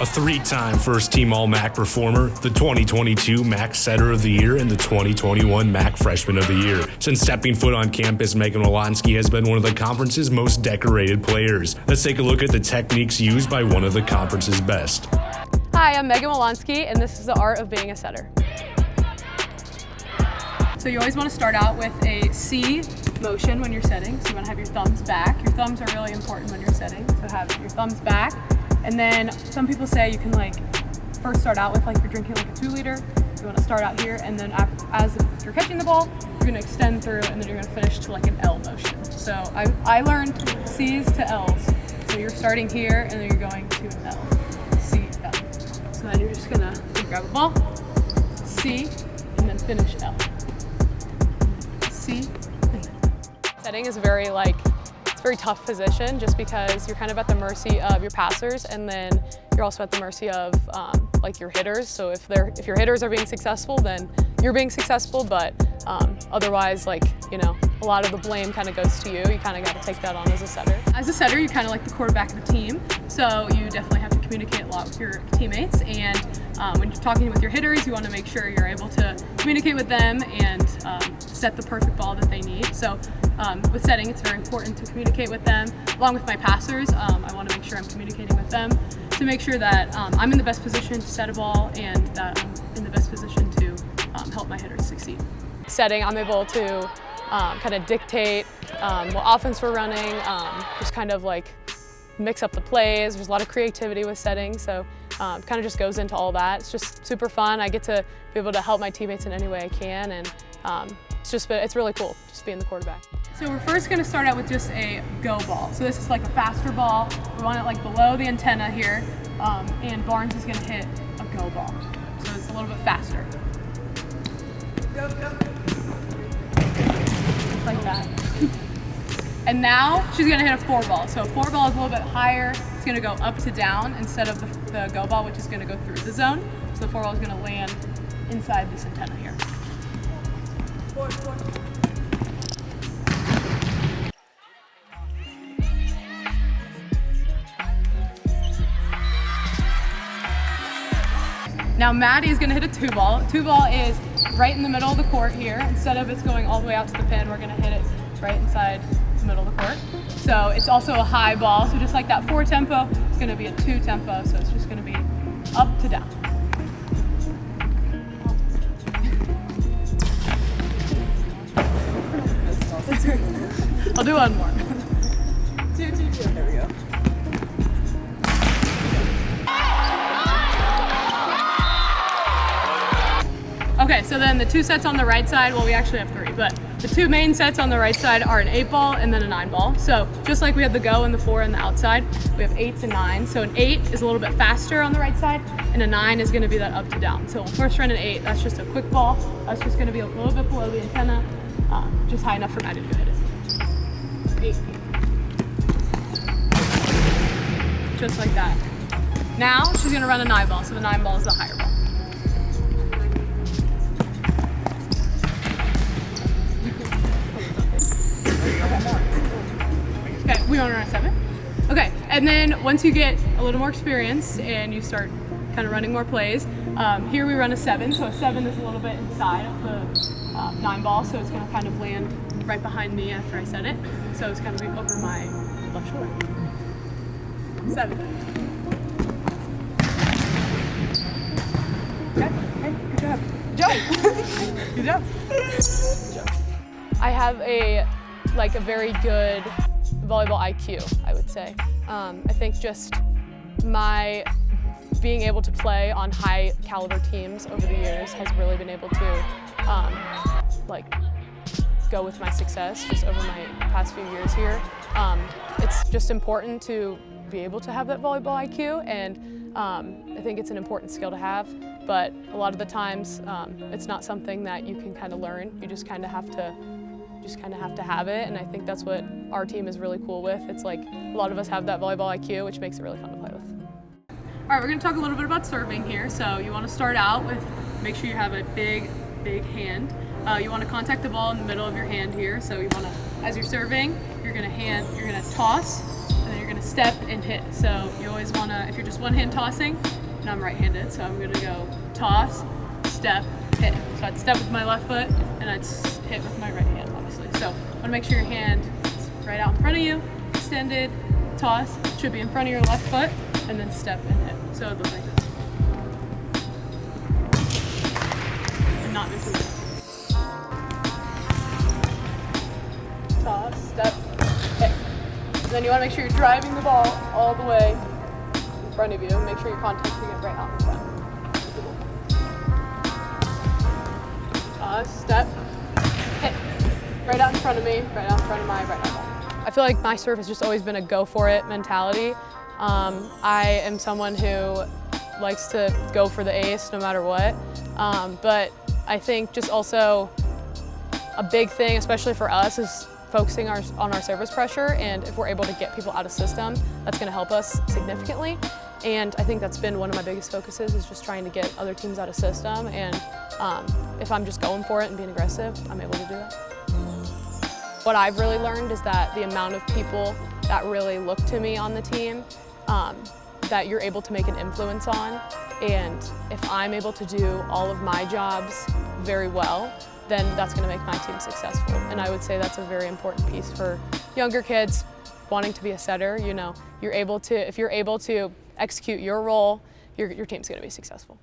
A three-time first-team All-MAC performer, the 2022 MAC Setter of the Year, and the 2021 MAC Freshman of the Year. Since stepping foot on campus, Megan Wielonski has been one of the conference's most decorated players. Let's take a look at the techniques used by one of the conference's best. Hi, I'm Megan Wielonski, and this is the art of being a setter. So you always want to start out with a C motion when you're setting. So you want to have your thumbs back. Your thumbs are really important when you're setting. So have your thumbs back. And then some people say you can first start out with you're drinking a 2-liter. You want to start out here, and then as you're catching the ball, you're going to extend through, and then you're going to finish to an L motion. So I learned C's to L's. So you're starting here, and then you're going to an L. C, L. So then you're just going to grab a ball, C, and then finish L. C, and then. Setting is very it's a very tough position just because you're kind of at the mercy of your passers, and then you're also at the mercy of your hitters. So if your hitters are being successful, then you're being successful, but otherwise, a lot of the blame kind of goes to you. You kind of got to take that on as a setter. As a setter, you're kind of like the quarterback of the team, so you definitely have to communicate a lot with your teammates, and when you're talking with your hitters, you want to make sure you're able to communicate with them and set the perfect ball that they need. So with setting, it's very important to communicate with them. Along with my passers, I want to make sure I'm communicating with them to make sure that I'm in the best position to set a ball and that I'm in the best position to help my hitters succeed. Setting, I'm able to kind of dictate what offense we're running, just kind of mix up the plays. There's a lot of creativity with setting, so kind of just goes into all that. It's just super fun. I get to be able to help my teammates in any way I can, and it's really cool just being the quarterback. So we're first going to start out with just a go ball. So this is a faster ball. We want it below the antenna here, and Barnes is going to hit a go ball. So it's a little bit faster. Go, go. Just like that. And now she's going to hit a 4-ball. So a 4-ball is a little bit higher. It's going to go up to down instead of the go ball, which is going to go through the zone. So the 4-ball is going to land inside this antenna here. 4, 4. Now Maddie is going to hit a 2-ball. 2-ball is right in the middle of the court here. Instead of it's going all the way out to the pin, we're going to hit it right inside the middle of the court. So it's also a high ball. So just like that 4 tempo, it's going to be a 2 tempo. So it's just going to be up to down. I'll do one more. 2, 2, 2. There we go. Okay, so then the 2 sets on the right side, well, we actually have 3, but the 2 main sets on the right side are an 8-ball and then a 9-ball. So just like we had the go and the 4 on the outside, we have 8s and 9s. So an 8 is a little bit faster on the right side, and a 9 is going to be that up to down. So we'll first run an 8. That's just a quick ball. That's just going to be a little bit below the antenna, just high enough for Maddie to hit it. 8. Just like that. Now she's going to run a 9-ball. So the 9-ball is the higher ball. Okay, we want to run a 7. Okay, and then once you get a little more experience and you start kind of running more plays, here we run a 7. So a 7 is a little bit inside of the 9-ball, so it's going to kind of land right behind me after I set it. So it's going to be over my left shoulder. 7. Okay, good job. Good job. Good job. I have a very good volleyball IQ, I would say. I think just my being able to play on high caliber teams over the years has really been able to go with my success just over my past few years here. It's just important to be able to have that volleyball IQ, and I think it's an important skill to have, but a lot of the times it's not something that you can kind of learn. You just kind of have to have it, and I think that's what our team is really cool with. It's a lot of us have that volleyball IQ, which makes it really fun to play with. All right, we're going to talk a little bit about serving here. So you want to start out with, make sure you have a big hand. You want to contact the ball in the middle of your hand here. So you want to, as you're serving, you're going to toss, and then you're going gonna step and hit. So you always wanna, if you're just one hand tossing, and I'm right-handed, so I'm gonna go toss, step, hit. So I'd step with my left foot, and I'd hit with my right hand, obviously. So wanna make sure your hand is right out in front of you, extended, toss, should be in front of your left foot, and then step and hit. So it would look like this. And not missing it. Toss, step, hit. Then you want to make sure you're driving the ball all the way in front of you. Make sure you're contacting it right out in front. Toss, step, hit. Right out in front of me, right out in front of my right elbow. I feel like my serve has just always been a go for it mentality. I am someone who likes to go for the ace no matter what. But I think just also a big thing, especially for us, is focusing on our service pressure, and if we're able to get people out of system, that's going to help us significantly. And I think that's been one of my biggest focuses, is just trying to get other teams out of system, and if I'm just going for it and being aggressive, I'm able to do that. What I've really learned is that the amount of people that really look to me on the team, that you're able to make an influence on, and if I'm able to do all of my jobs very well, then that's going to make my team successful. And I would say that's a very important piece for younger kids wanting to be a setter. You know, if you're able to execute your role, your team's going to be successful.